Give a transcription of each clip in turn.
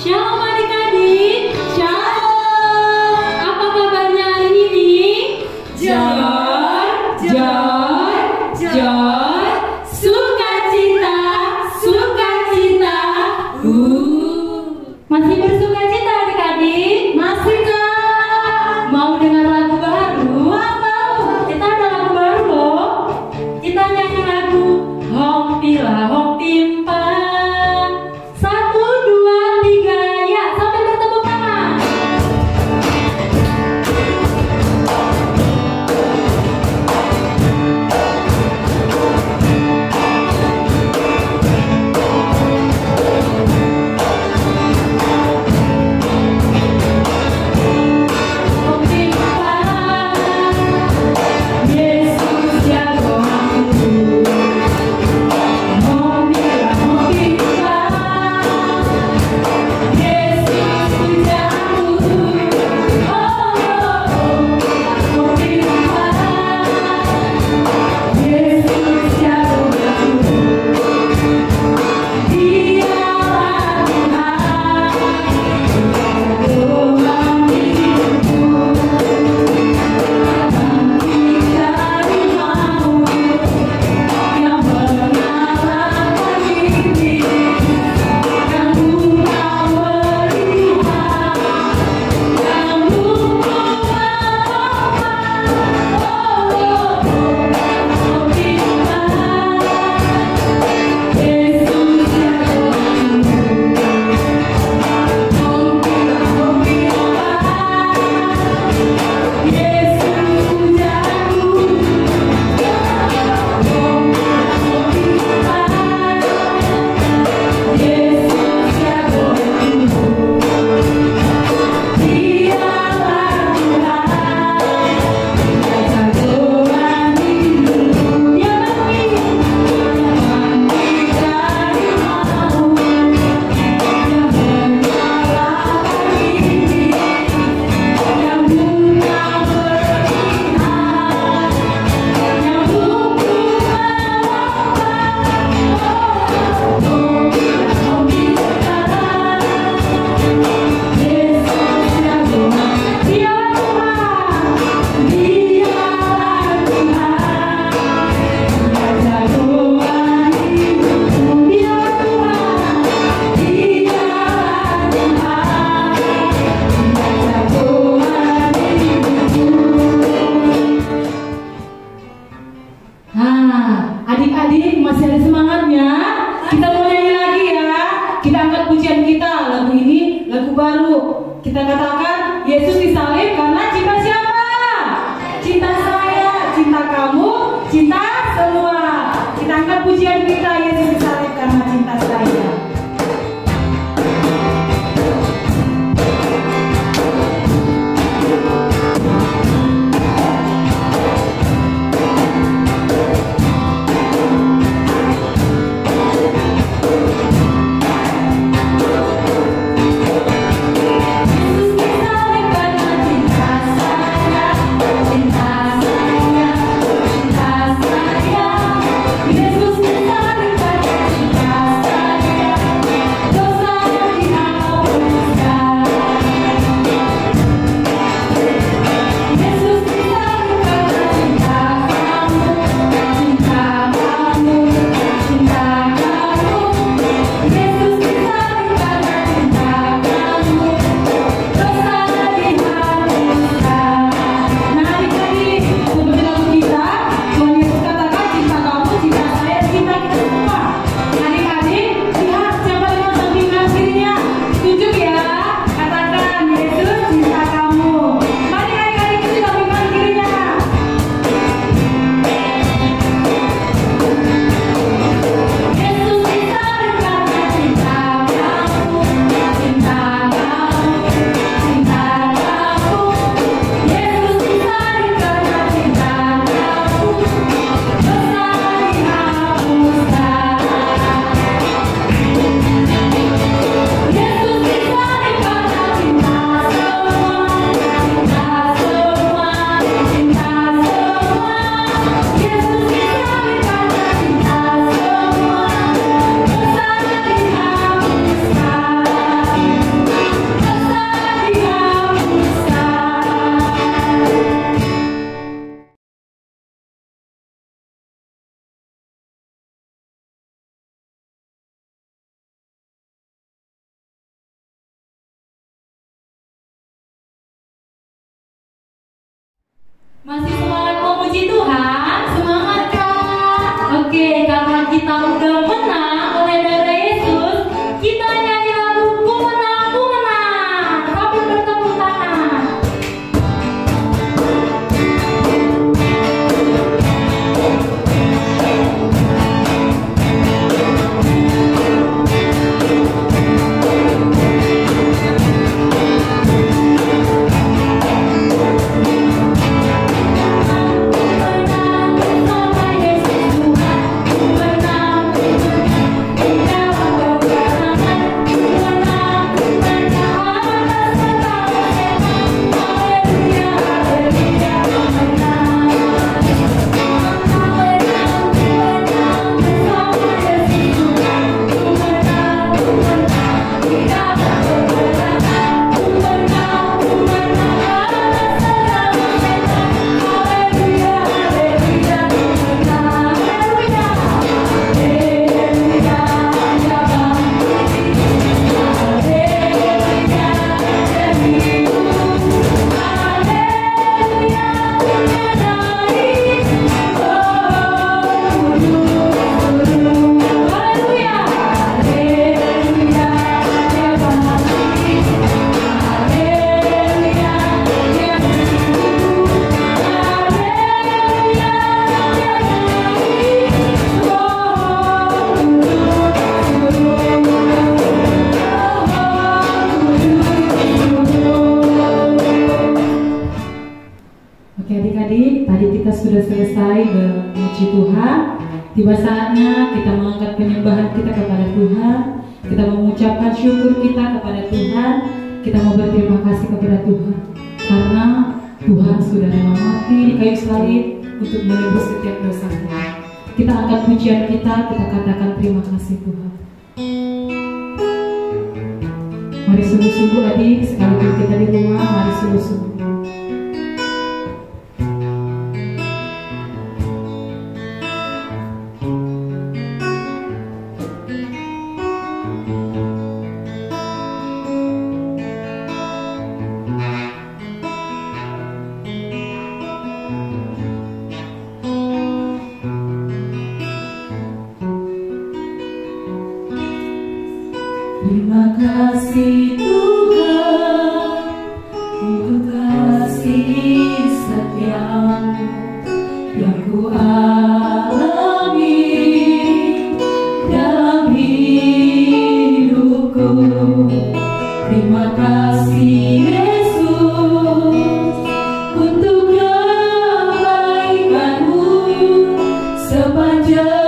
Shalom adik-adik, Shalom. Apa kabarnya hari ini? Jor, jor, jor, sukacita, sukacita. Masih bersukacita adik-adik? Masih kan? Mau dengar lagu baru? Mau. Kita ada lagu baru loh. Kita nyanyi lagu Hong Pila Hong Timpa. 1, 2, 3, ya sampai bertepuk tangan. Hong Timpa, Yesus jago aku. Hong Pila Hong Timpa, Yesus pujaku. Hong Timpa, Yesus jago aku. Dialah Tuhan, Tuhan hidupku. Mencari mau yang mengalahkan diri, yang lupa melihat, yang lupa Hong Timpa, Yesus jago aku. Hong Pila Hong Timpa, Yesus pujaku. Hong Pila Hong Timpa, Yesus jago aku. Dialah Tuhan, jagoan hidupku. Dia mencari mau yang mengalahkan diri, yang buta melihat, yang lumpuh melompat. Hong Pila Hong Timpa, Yesus jago aku. Dialah Tuhan, dialah Tuhan, jagoan hidupku. Dialah Tuhan, dialah Tuhan, jagoan hidupku. Adik-adik masih ada semangatnya? Kita mau nyanyi lagi ya. Kita angkat pujian kita. Lagu ini lagu baru. Kita katakan Yesus disalib karena cinta siapa? Cinta saya, cinta kamu, cinta semua. Kita angkat pujian kita. Yesus disalib karena cinta saya. Yesus disalib karena cinta saya, cinta saya, cinta saya. Yesus disalib karena memuji Tuhan. Tiba saatnya kita mengangkat penyembahan kita kepada Tuhan. Kita mengucapkan syukur kita kepada Tuhan. Kita mau berterima kasih kepada Tuhan karena Tuhan sudah rela mati di kayu salib untuk menebus setiap dosa kita. Kita angkat pujian kita katakan terima kasih Tuhan. Mari sungguh-sungguh adik, sekalipun kita di rumah, mari sungguh-sungguh. Terima kasih Tuhan untuk kasih setiamu yang ku alami dalam hidupku. Terima kasih Yesus untuk kebaikanmu sepanjang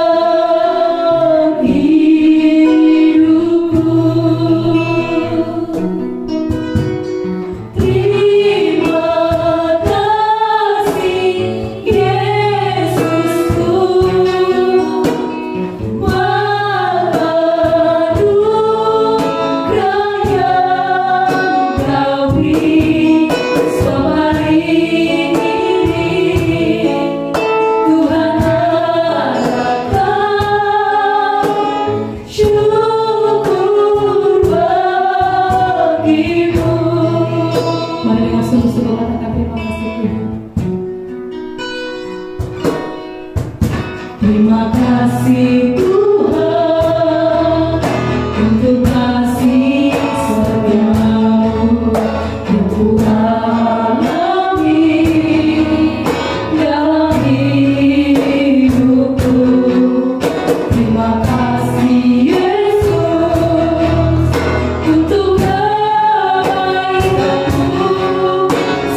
terima kasih Tuhan untuk kasih setiamu yang ku alami dalam hidupku. Terima kasih Yesus untuk kebaikanmu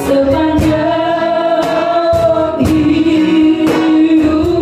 sepanjang hidupku.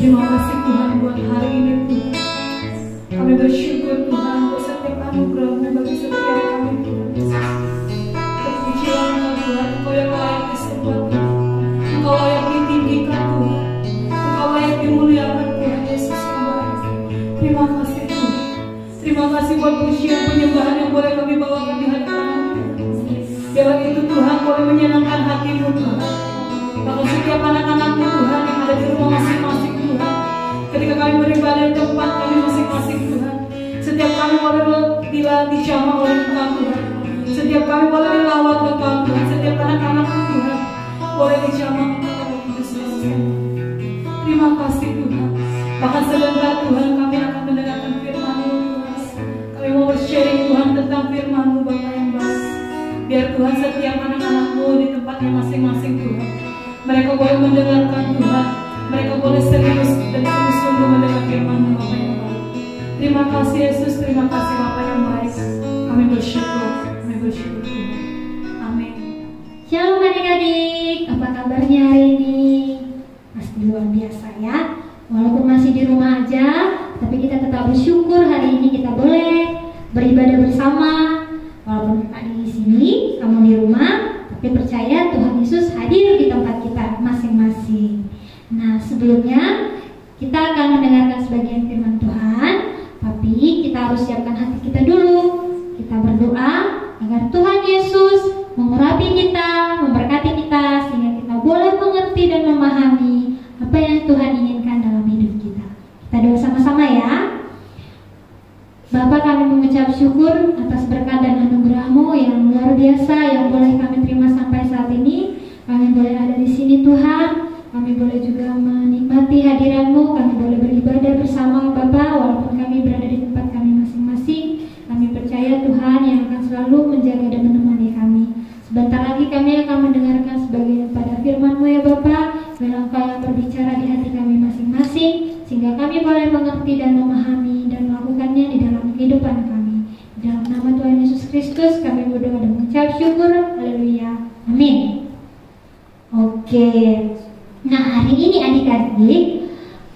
Terima kasih Tuhan buat hari ini Tuhan. Kami bersyukur Tuhan buat setiap anugerah-Mu bagi setiap kami Tuhan Yesus. Terpujilah Engkau Tuhan, Engkau yang layak disembah Tuhan. Engkau layak ditinggikan Tuhan. Engkau layak dimuliakan Tuhan Yesus yang baik. Terima kasih Tuhan. Terima kasih buat pujian penyembahan yang boleh kami bawakan di hadapan-Mu Tuhan. Biarlah itu Tuhan boleh menyenangkan hati-Mu Tuhan. Kalau setiap anak-anak-Mu Tuhan yang ada di rumah masing-masing Tuhan, ketika kami beribadah di tempat kami masing-masing Tuhan, setiap kami boleh dijamah oleh Engkau Tuhan, setiap kami boleh dilawat Engkau Tuhan, setiap anak-anak-Mu Tuhan boleh dijamah Engkau Yesus. Terima kasih Tuhan. Bahkan sebentar Tuhan kami akan mendengarkan firman-Mu Tuhan. Kami mau bersharing Tuhan tentang firman-Mu Bapa yang baik. Biar Tuhan setiap anak-anak-Mu di tempatnya masing-masing Tuhan, mereka boleh mendengarkan Tuhan. Mereka boleh serius dan sungguh-sungguh mendengar firman-Mu Bapa yang baik. Terima kasih Yesus, terima kasih Bapa yang baik. Kami bersyukur Tuhan. Amin. Shalom adik-adik, apa kabarnya hari ini? Pasti luar biasa ya. Walaupun masih di rumah aja, tapi kita tetap bersyukur hari ini kita boleh beribadah bersama. Walaupun ada di sini, kamu di rumah, tapi percaya Tuhan Yesus hadir di tempat kita masing-masing. Nah, sebelumnya kita akan mendengarkan sebagian firman Tuhan, tapi kita harus siapkan hati kita dulu. Kita berdoa agar Tuhan Yesus mengurapi kita, memberkati kita, sehingga kita boleh mengerti dan memahami apa yang Tuhan inginkan dalam hidup kita. Kita doa sama-sama ya. Bapa, kami mengucap syukur atas berkat dan anugerah-Mu yang luar biasa yang boleh kami terima sampai saat ini. Kami boleh ada di sini Tuhan. Kami boleh juga menikmati hadiran-Mu. Kami boleh beribadah bersama Bapa walaupun kami berada di tempat kami masing-masing. Kami percaya Tuhan yang akan selalu menjaga dan menemani kami. Sebentar lagi kami akan mendengarkan sebagian pada firman-Mu ya Bapa. Biar Engkau yang berbicara di hati kami masing-masing, sehingga kami boleh mengerti dan memahami dan melakukannya di dalam kehidupan kami. Di dalam nama Tuhan Yesus Kristus kami berdoa dan mengucap syukur. Haleluya. Amin. Oke. Nah, hari ini adik-adik,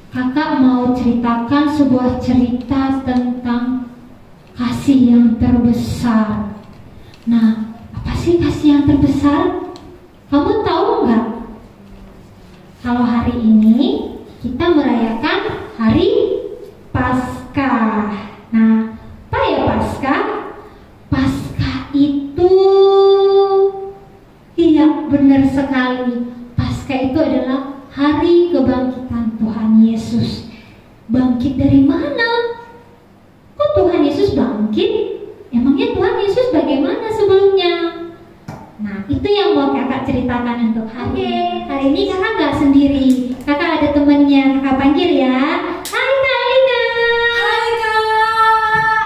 kakak mau ceritakan sebuah cerita tentang kasih yang terbesar. Nah, apa sih kasih yang terbesar? Kamu tahu nggak? Kalau hari ini kita merayakan hari Paskah. Nah, apa ya Paskah? Paskah itu, iya benar sekali. Paskah itu adalah hari kebangkitan Tuhan Yesus. Bangkit dari mana? Kok Tuhan Yesus bangkit? Emangnya Tuhan Yesus bagaimana sebelumnya? Nah, itu yang mau kakak ceritakan untuk hari ini kakak gak sendiri. Kakak ada temennya, kakak panggil ya. Hai Kak Alina. Hai Kak.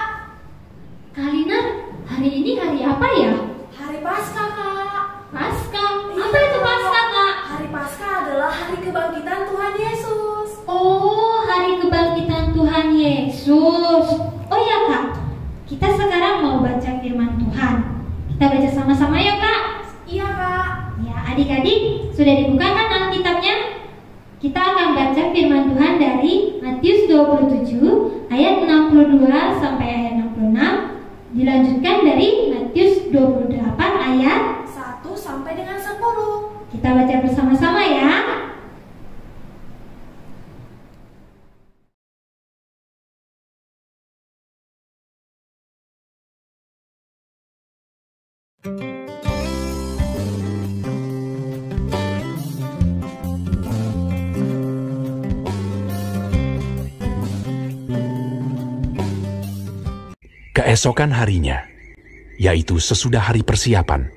Kak Alina, hari ini hari apa ya? Hari Paskah Kak. Paskah? Iya, Apa itu Paskah Kak? Hari Paskah adalah hari kebangkitan Tuhan Yesus. Oh, hari kebangkitan Tuhan Yesus. Oh ya Kak, kita sekarang mau baca firman Tuhan. Kita baca sama-sama ya Kak. Iya Kak. Ya, adik-adik sudah dibukakan Alkitabnya? Kita akan baca firman Tuhan dari Matius 27 ayat 62 sampai ayat 66. Dilanjutkan dari Matius 28 ayat 1 sampai dengan 10. kita baca bersama-sama ya. Keesokan harinya, yaitu sesudah hari persiapan,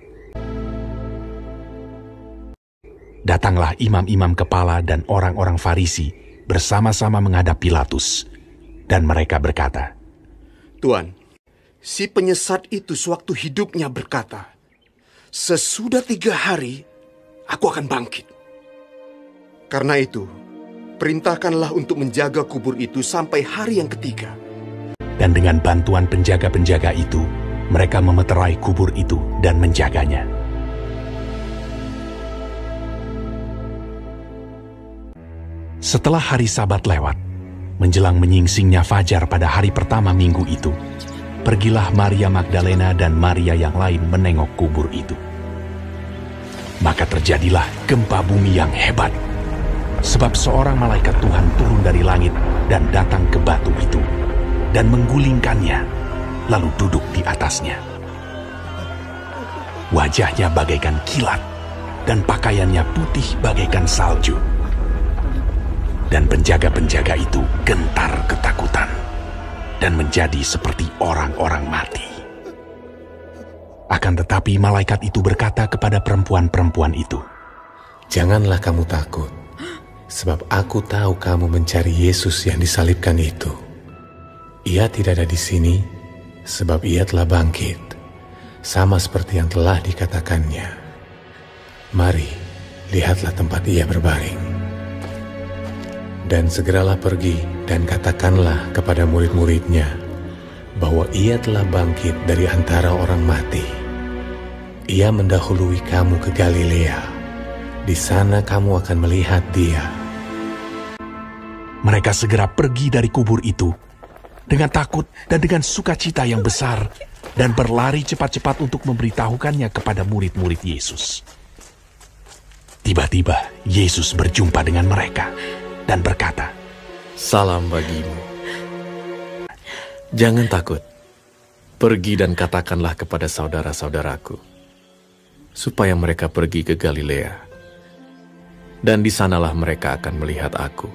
datanglah imam-imam kepala dan orang-orang Farisi bersama-sama menghadap Pilatus, dan mereka berkata, Tuan, si penyesat itu sewaktu hidupnya berkata, sesudah 3 hari, aku akan bangkit. Karena itu, perintahkanlah untuk menjaga kubur itu sampai hari yang ketiga. Dan dengan bantuan penjaga-penjaga itu, mereka memeterai kubur itu dan menjaganya. Setelah hari Sabat lewat, menjelang menyingsingnya fajar pada hari pertama minggu itu, pergilah Maria Magdalena dan Maria yang lain menengok kubur itu. Maka terjadilah gempa bumi yang hebat, sebab seorang malaikat Tuhan turun dari langit dan datang ke batu itu, dan menggulingkannya, lalu duduk di atasnya. Wajahnya bagaikan kilat, dan pakaiannya putih bagaikan salju. Dan penjaga-penjaga itu gentar ketakutan, dan menjadi seperti orang-orang mati. Akan tetapi malaikat itu berkata kepada perempuan-perempuan itu, "Janganlah kamu takut, sebab aku tahu kamu mencari Yesus yang disalibkan itu. Ia tidak ada di sini, sebab ia telah bangkit, sama seperti yang telah dikatakannya. Mari, lihatlah tempat ia berbaring. Dan segeralah pergi dan katakanlah kepada murid-muridnya bahwa ia telah bangkit dari antara orang mati. Ia mendahului kamu ke Galilea. Di sana kamu akan melihat dia." Mereka segera pergi dari kubur itu dengan takut dan dengan sukacita yang besar, dan berlari cepat-cepat untuk memberitahukannya kepada murid-murid Yesus. Tiba-tiba Yesus berjumpa dengan mereka dan berkata, "Salam bagimu. Jangan takut. Pergi dan katakanlah kepada saudara-saudaraku, supaya mereka pergi ke Galilea, dan di sanalah mereka akan melihat aku."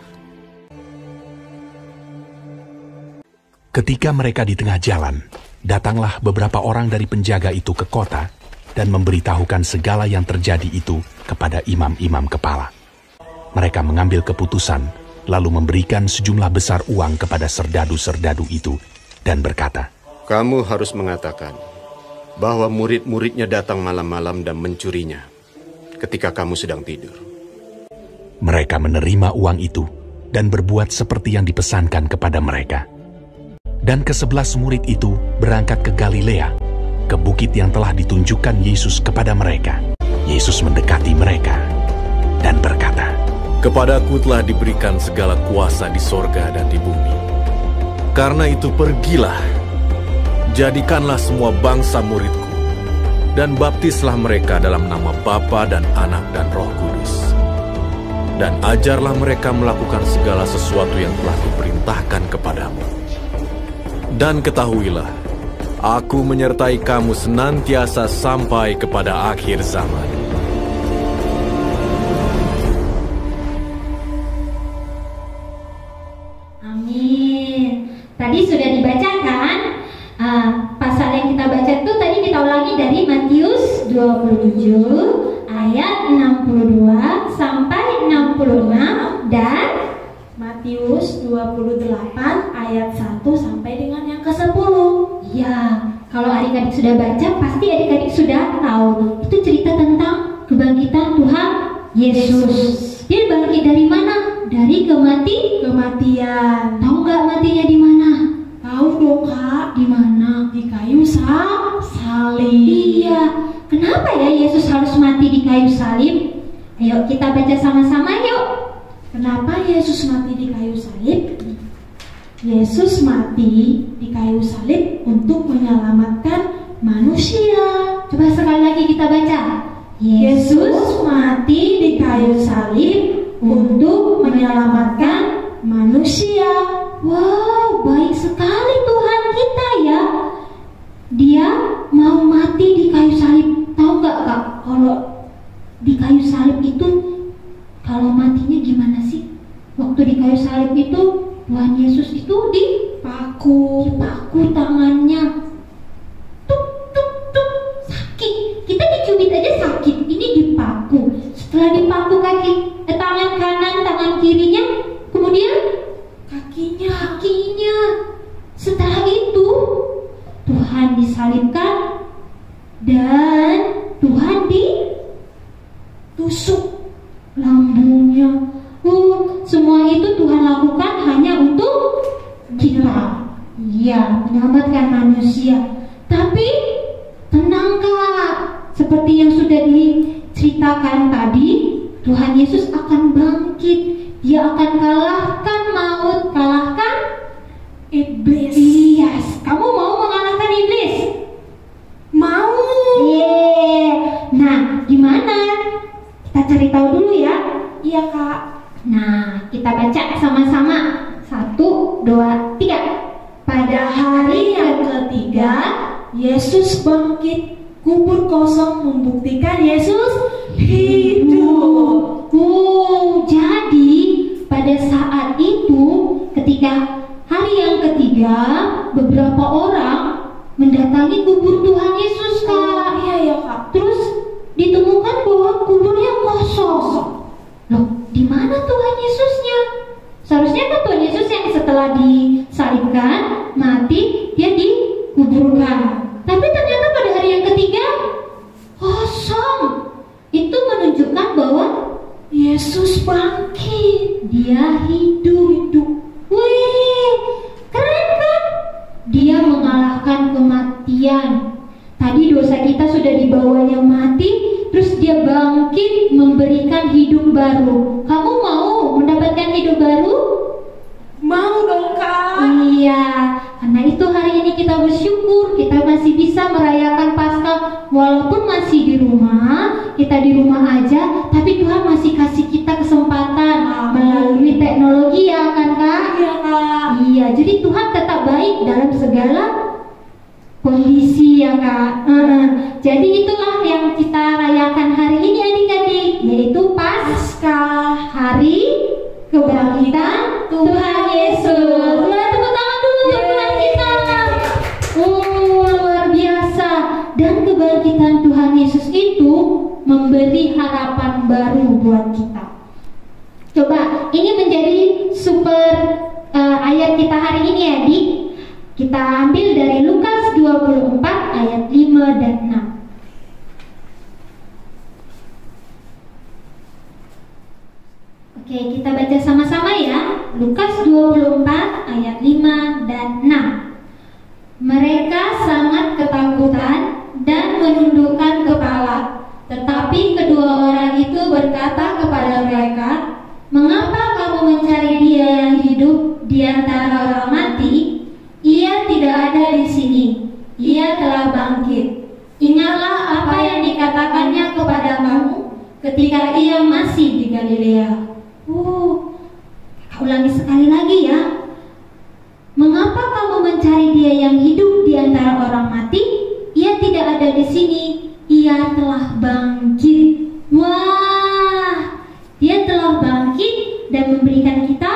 Ketika mereka di tengah jalan, datanglah beberapa orang dari penjaga itu ke kota dan memberitahukan segala yang terjadi itu kepada imam-imam kepala. Mereka mengambil keputusan, lalu memberikan sejumlah besar uang kepada serdadu-serdadu itu, dan berkata, "Kamu harus mengatakan bahwa murid-muridnya datang malam-malam dan mencurinya ketika kamu sedang tidur." Mereka menerima uang itu dan berbuat seperti yang dipesankan kepada mereka. Dan ke-11 murid itu berangkat ke Galilea, ke bukit yang telah ditunjukkan Yesus kepada mereka. Yesus mendekati mereka dan berkata, "Kepadaku telah diberikan segala kuasa di sorga dan di bumi. Karena itu pergilah, jadikanlah semua bangsa muridku, dan baptislah mereka dalam nama Bapa dan Anak dan Roh Kudus. Dan ajarlah mereka melakukan segala sesuatu yang telah kuperintahkan kepadamu. Dan ketahuilah, aku menyertai kamu senantiasa sampai kepada akhir zaman." Amin. Tadi sudah dibacakan. Pasal yang kita baca itu tadi kita ulangi dari Matius 27 ayat 62 sampai 66 dan Matius 28 ayat 1 sampai dengan yang ke-10. Ya, kalau adik-adik sudah baca, pasti adik-adik sudah tahu. Itu cerita tentang kebangkitan Tuhan Yesus. Dia bangkit dari mana? Dari kematian. Tahu nggak matinya di mana? Tahu dong Kak, Di mana? di kayu salib. Iya. Kenapa ya Yesus harus mati di kayu salib? Ayo kita baca sama-sama yuk. Kenapa Yesus mati di kayu salib? Yesus mati di kayu salib untuk menyelamatkan manusia. Coba sekali lagi kita baca. Yesus mati di kayu salib untuk menyelamatkan manusia. Wow, baik sekali Tuhan kita ya. Dia mau mati di kayu salib. Tahu nggak Kak, kalau di kayu salib itu, kalau matinya gimana sih? Waktu di kayu salib itu, Tuhan Yesus itu dipaku tangannya. Tuk, tuk, tuk. Sakit. Kita dicubit aja sakit. Ini dipaku. Setelah dipaku tangan kanan, tangan kirinya, kemudian kakinya. Setelah itu Tuhan disalibkan dan Tuhan ditusuk lambungnya. Semua itu Tuhan lakukan hanya untuk kita. Iya, menyelamatkan manusia. Tapi tenang Kak, seperti yang sudah diceritakan tadi, Tuhan Yesus akan bangkit. dia akan kalahkan maut, kalahkan Iblis. Yes, kamu mau mengalahkan iblis? Mau. Nah, gimana? Kita cari tahu dulu ya. Iya, Kak. Nah, kita baca sama-sama. 1, 2, 3. Pada hari yang ketiga, Yesus bangkit. Kubur kosong membuktikan Yesus hidup. Jadi pada saat itu, ketika hari yang ketiga, beberapa orang mendatangi kubur Tuhan Yesus, Kak. Iya ya, Kak. Terus ditemukan bahwa kuburnya kosong. Loh, di mana Tuhan Yesusnya? Seharusnya kan Tuhan Yesus yang setelah disalibkan, mati, dia dikuburkan. Tapi ternyata pada hari yang ketiga kosong. Itu menunjukkan bahwa Yesus bangkit. dia hidup. Wih, keren kan? Dia mengalahkan kematian. Tadi dosa kita sudah dibawanya mati, terus dia bangkit memberikan hidup baru. Kamu mau mendapatkan hidup baru? Mau dong, Kak. Iya, karena itu hari ini kita bersyukur kita masih bisa merayakan Paskah walaupun masih di rumah, kita di rumah aja, tapi Tuhan masih kasih kita kesempatan melalui teknologi ya kan, Kak? Iya, Kak. Iya, jadi Tuhan tetap baik dalam segala kondisi ya, Kak. Jadi itulah yang kita rayakan hari ini adik-adik, yaitu Paskah, hari kebangkitan Tuhan Yesus. Nah, tepuk tangan dulu untuk Tuhan kita. Luar biasa. Dan kebangkitan Tuhan Yesus itu memberi harapan baru buat kita. Coba, ini menjadi super ayat kita hari ini ya, Dik. Kita ambil dari Lukas 24 ayat 5 dan 6. Oke, kita baca sama-sama ya. Lukas 24 ayat 5 dan 6. Mereka sangat ketakutan dan menundukkan kepala. Tetapi kedua orang itu berkata kepada mereka, "Mengapa kamu mencari Dia yang hidup di antara orang mati? Ia tidak ada di sini. Ia telah bangkit. Ingatlah apa yang dikatakannya kepada kamu ketika Ia masih di Galilea." Ulangi sekali lagi ya. Mengapa kamu mencari Dia yang hidup di antara orang mati? Ia tidak ada di sini. Ia telah bangkit. Wah, Dia telah bangkit dan memberikan kita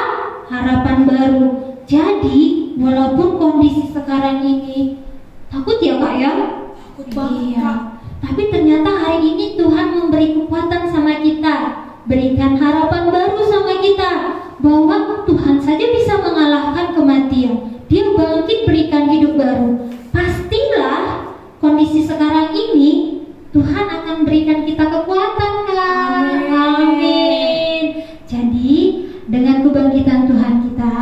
harapan baru. Jadi, walaupun kondisi sekarang ini takut ya, Kak ya? Takut banget, Kak. Tapi ternyata hari ini Tuhan memberi kekuatan sama kita, berikan harapan baru sama kita, bahwa Tuhan saja bisa mengalahkan kematian. Dia bangkit berikan hidup baru. Pastilah kondisi sekarang ini Tuhan akan berikan kita kekuatan, Kak. Amin. Jadi dengan kebangkitan Tuhan kita,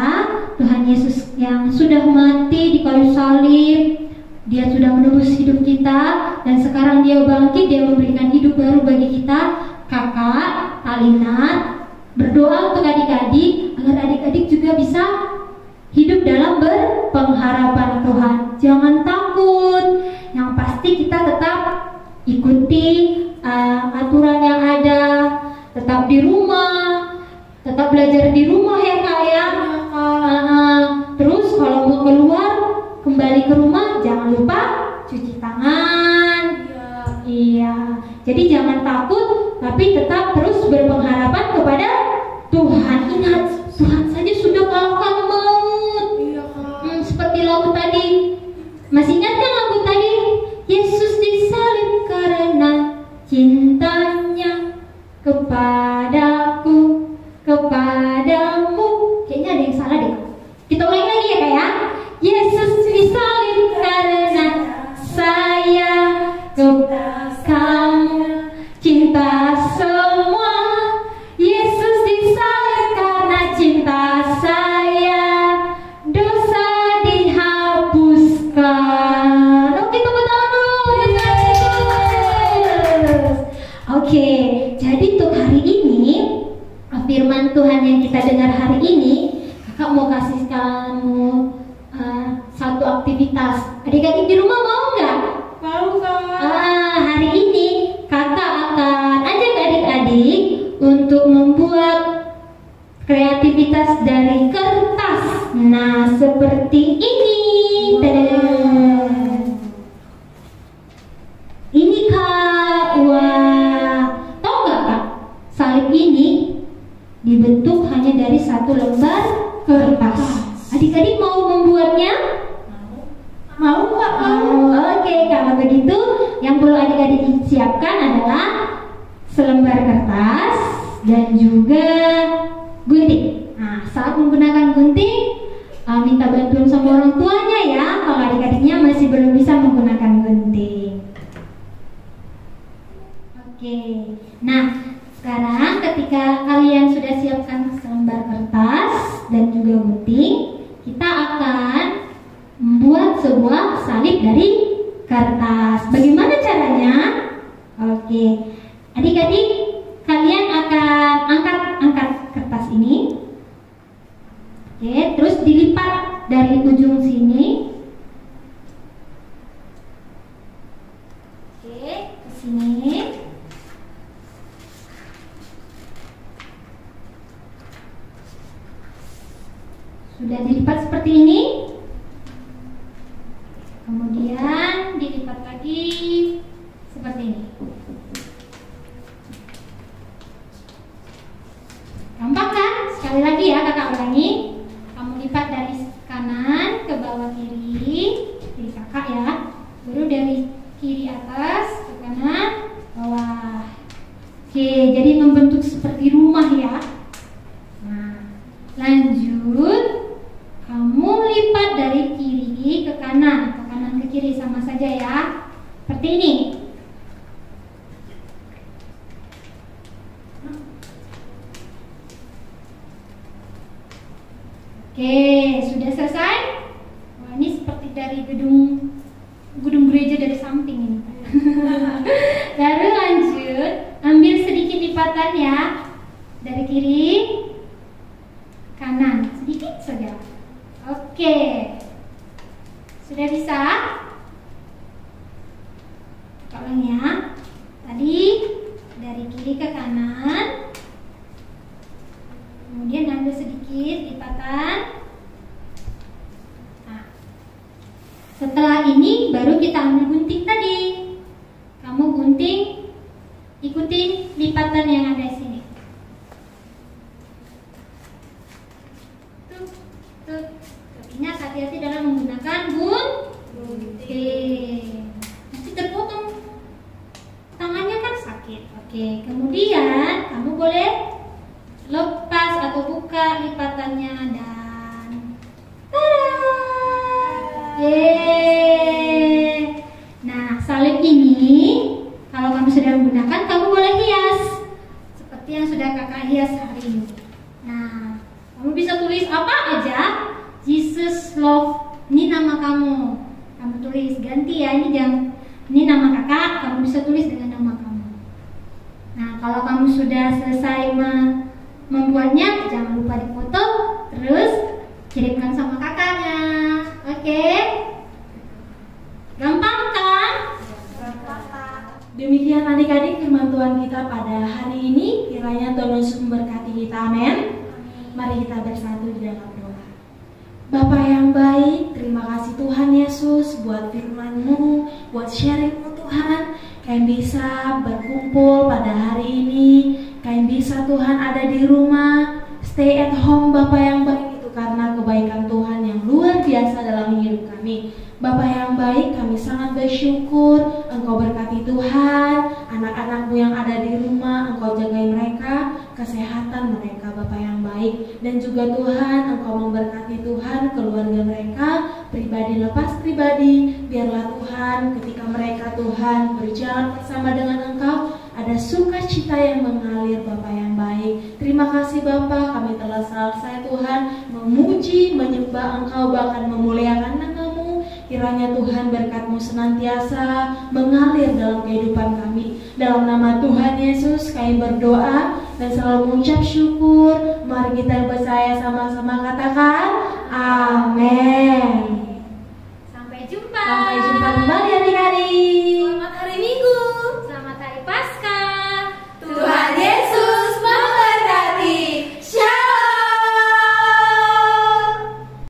Tuhan Yesus yang sudah mati di kayu salib, Dia sudah menebus hidup kita, dan sekarang Dia bangkit, Dia memberikan hidup baru bagi kita. Kakak, Alina, berdoa untuk adik-adik agar adik-adik juga bisa hidup dalam berpengharapan Tuhan. Jangan takut. Yang pasti kita tetap ikuti aturan yang ada, tetap di rumah, tetap belajar di rumah ya, Kak ya. Terus kalau mau keluar, kembali ke rumah jangan lupa cuci tangan. Iya. Jadi jangan takut, tapi tetap terus berpengharapan kepada Tuhan. Ingat, Tuhan saja sudah kalahkan maut. Seperti lagu tadi. Masih ingat kan lagu tadi? Yesus disalib karena cintanya kepadaku, kepadamu. Kayaknya ada yang salah deh. Kita ulangi lagi ya, Kak ya. Yesus disalib karena saya, kamu, cinta selebar hari ini, kakak mau kasih kamu satu aktivitas. Adik-adik di rumah mau nggak? Mau Kak. Hari ini kakak akan ajak adik-adik untuk membuat kreativitas dari kertas. Nah, seperti ini. Tada. Ini Kak, wah, tahu nggak Kak? Salib ini dibentuk hanya dari satu lembar kertas. Adik-adik mau membuatnya? Mau Kak, mau. Oke, kalau begitu yang perlu adik-adik siapkan adalah selembar kertas dan juga gunting. Nah, saat menggunakan gunting, minta bantuan sama orang tuanya ya kalau adik-adiknya masih belum bisa menggunakan gunting. Oke, nah sekarang ketika kalian sudah siapkan selembar kertas dan juga gunting, kita akan membuat sebuah salib dari kertas. Bagaimana caranya? Oke, adik-adik, kalian akan angkat kertas ini. Oke, terus dilipat dari ujung sini. Oke, ke sini. Sudah dilipat seperti ini. Kemudian dilipat lagi seperti ini. Gampang kan? Sekali lagi ya kakak ulangi. Kamu lipat dari kanan ke bawah kiri, dari kakak ya. Baru dari kiri atas ke kanan bawah. Oke, jadi membentuk seperti rumah ya. Nah, lanjut. Kamu lipat dari kiri ke kanan atau kanan ke kiri sama saja ya. Seperti ini. Oke, sudah selesai? Wah, ini seperti dari gedung gereja dari samping ini. Lalu lanjut, ambil sedikit lipatan ya. Dari kiri kanan, sedikit saja. Oke, sudah bisa? Tolong ya. Tadi dari kiri ke kanan, kemudian ambil sedikit lipatan. Nah, setelah ini baru kita ambil gunting tadi. Kamu gunting, ikutin lipatan yang ada di sini. Tuh. Ingat, hati-hati dalam menggunakan gunting. Nanti terpotong tangannya kan sakit. Oke, kemudian kamu boleh lepas atau buka lipatannya dan tada! Yeay. Nah, salib ini kalau kamu sudah menggunakan, kamu boleh hias seperti yang sudah kakak hias hari ini. Nah, kamu bisa tulis apa aja. Jesus love, ini nama kamu. Kamu tulis, ganti ya, ini nama kakak, kamu bisa tulis dengan nama kamu. Nah, kalau kamu sudah selesai membuatnya, jangan lupa dipoto, terus kirimkan sama kakaknya. Oke? Gampang kan? Demikian adik-adik firman Tuhan kita pada hari ini. Kiranya Tuhan Yesus memberkati kita, amin. Mari kita bersatu di dalam doa. Bapa yang baik, terima kasih Tuhan Yesus buat firman-Mu, buat sharing-Mu Tuhan. Kalian bisa berkumpul pada hari ini, kalian bisa Tuhan ada di rumah, stay at home Bapa yang baik itu karena kebaikan Tuhan yang luar biasa dalam hidup kami. Bapa yang baik, kami sangat bersyukur Engkau berkati Tuhan, anak-anak-Mu yang ada di rumah, Engkau jagai mereka, kesehatan mereka Bapa yang baik. Dan juga Tuhan, Engkau memberkati Tuhan keluarga mereka, pribadi lepas pribadi. Biarlah Tuhan ketika mereka Tuhan berjalan bersama dengan Engkau, ada sukacita yang mengalir Bapa yang baik. Terima kasih Bapa, kami telah selesai Tuhan memuji, menyembah Engkau, bahkan memuliakan nama-Mu. Kiranya Tuhan berkat-Mu senantiasa mengalir dalam kehidupan kami. Dalam nama Tuhan Yesus kami berdoa. dan selalu mengucap syukur. Mari kita percaya sama-sama katakan amin. Sampai jumpa. Sampai jumpa kembali.